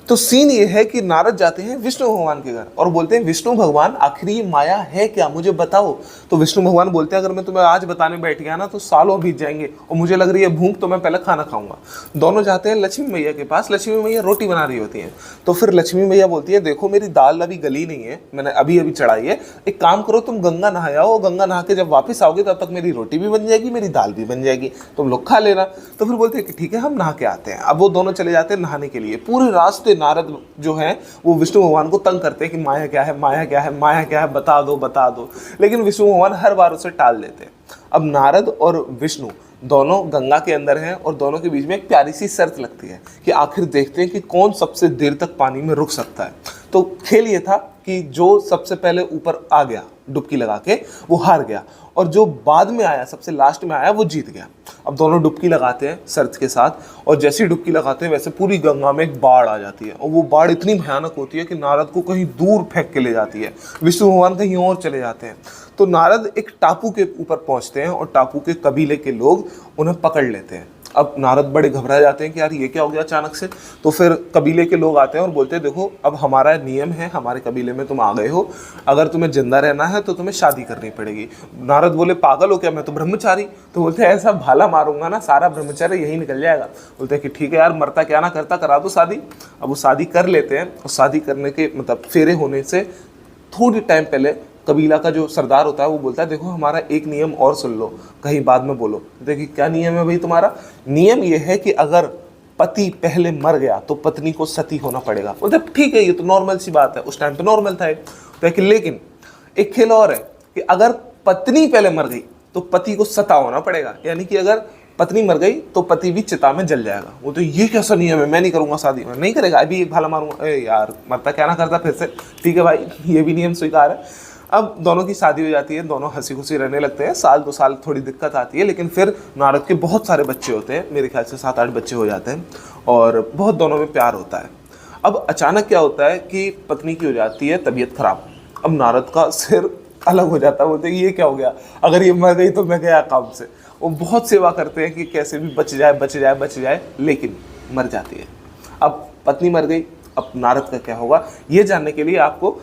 तो सीन ये है कि नारद जाते हैं विष्णु भगवान के घर और बोलते हैं विष्णु भगवान आखिर ये माया है क्या, मुझे बताओ। तो विष्णु भगवान बोलते हैं अगर मैं तुम्हें आज बताने बैठ गया ना तो सालों बीत जाएंगे और मुझे लग रही है भूख, तो मैं पहले खाना खाऊंगा। दोनों जाते हैं लक्ष्मी मैया के पास। लक्ष्मी मैया रोटी बना रही होती हैं। तो फिर लक्ष्मी मैया बोलती है देखो मेरी दाल अभी गली नहीं है, मैंने अभी अभी चढ़ाई है, एक काम करो तुम गंगा नहा आओ, गंगा नहा के जब वापस आओगे तब तक मेरी रोटी भी बन जाएगी, मेरी दाल भी बन जाएगी, तुम लोग खा लेना। तो फिर बोलते हैं कि ठीक है हम नहा के आते हैं। अब वो दोनों चले जाते हैं नहाने के लिए। पूरे रास्ते नारद जो है वो विष्णु भगवान को तंग करते हैं कि माया क्या है, माया क्या है, माया क्या है, बता दो बता दो। लेकिन विष्णु भगवान हर बार उसे टाल देते हैं। अब नारद और विष्णु दोनों गंगा के अंदर हैं और दोनों के बीच में एक प्यारी सी शर्त लगती है कि आखिर देखते हैं कि कौन सबसे देर तक पानी में रुक सकता है। तो खेल ये था कि जो सबसे पहले ऊपर आ गया डुबकी लगा के वो हार गया, और जो बाद में आया सबसे लास्ट में आया वो जीत गया। अब दोनों डुबकी लगाते हैं शर्त के साथ, और जैसे ही डुबकी लगाते हैं वैसे पूरी गंगा में एक बाढ़ आ जाती है, और वो बाढ़ इतनी भयानक होती है कि नारद को कहीं दूर फेंक के ले जाती है। विष्णु भगवान कहीं और चले जाते हैं। तो नारद एक टापू के ऊपर पहुंचते हैं और टापू के कबीले के लोग उन्हें पकड़ लेते हैं। अब नारद बड़े घबरा जाते हैं कि यार ये क्या हो गया अचानक से। तो फिर कबीले के लोग आते हैं और बोलते हैं देखो अब हमारा नियम है, हमारे कबीले में तुम आ गए हो, अगर तुम्हें जिंदा रहना है तो तुम्हें शादी करनी पड़ेगी। नारद बोले पागल हो क्या, मैं तो ब्रह्मचारी। तो बोलते हैं ऐसा भाला मारूंगा ना सारा ब्रह्मचर्य यही निकल जाएगा। बोलते हैं कि ठीक है यार मरता क्या ना करता, करा दो शादी। अब वो शादी कर लेते हैं, और शादी करने के मतलब फेरे होने से थोड़ी टाइम पहले कबीला का जो सरदार होता है वो बोलता है देखो हमारा एक नियम और सुन लो, कहीं बाद में बोलो। देखिए क्या नियम है भाई तुम्हारा? नियम ये है कि अगर पति पहले मर गया तो पत्नी को सती होना पड़ेगा। बोलते ठीक है ये तो नॉर्मल सी बात है, उस टाइम पे नॉर्मल था। तो लेकिन एक खेल और है कि अगर पत्नी पहले मर गई तो पति को सता होना पड़ेगा, यानी कि अगर पत्नी मर गई तो पति भी चिता में जल जाएगा। वो तो ये कैसा नियम है, मैं नहीं करूंगा शादी। में नहीं करेगा, अभी एक भाला मारूंगा। यार मरता क्या ना करता फिर से। ठीक है भाई ये भी नियम स्वीकार है। अब दोनों की शादी हो जाती है, दोनों हंसी खुशी रहने लगते हैं। साल 2 साल थोड़ी दिक्कत आती है, लेकिन फिर नारद के बहुत सारे बच्चे होते हैं, मेरे ख्याल से 7-8 बच्चे हो जाते हैं, और बहुत दोनों में प्यार होता है। अब अचानक क्या होता है कि पत्नी की हो जाती है तबीयत खराब। अब नारद का सिर अलग हो जाता है। बोलते हैं ये क्या हो गया, अगर ये मर गई तो मैं गया काम से। वो बहुत सेवा करते हैं कि कैसे भी बच जाए बच जाए बच जाए, लेकिन मर जाती है। अब पत्नी मर गई, अब नारद का क्या होगा ये जानने के लिए आपको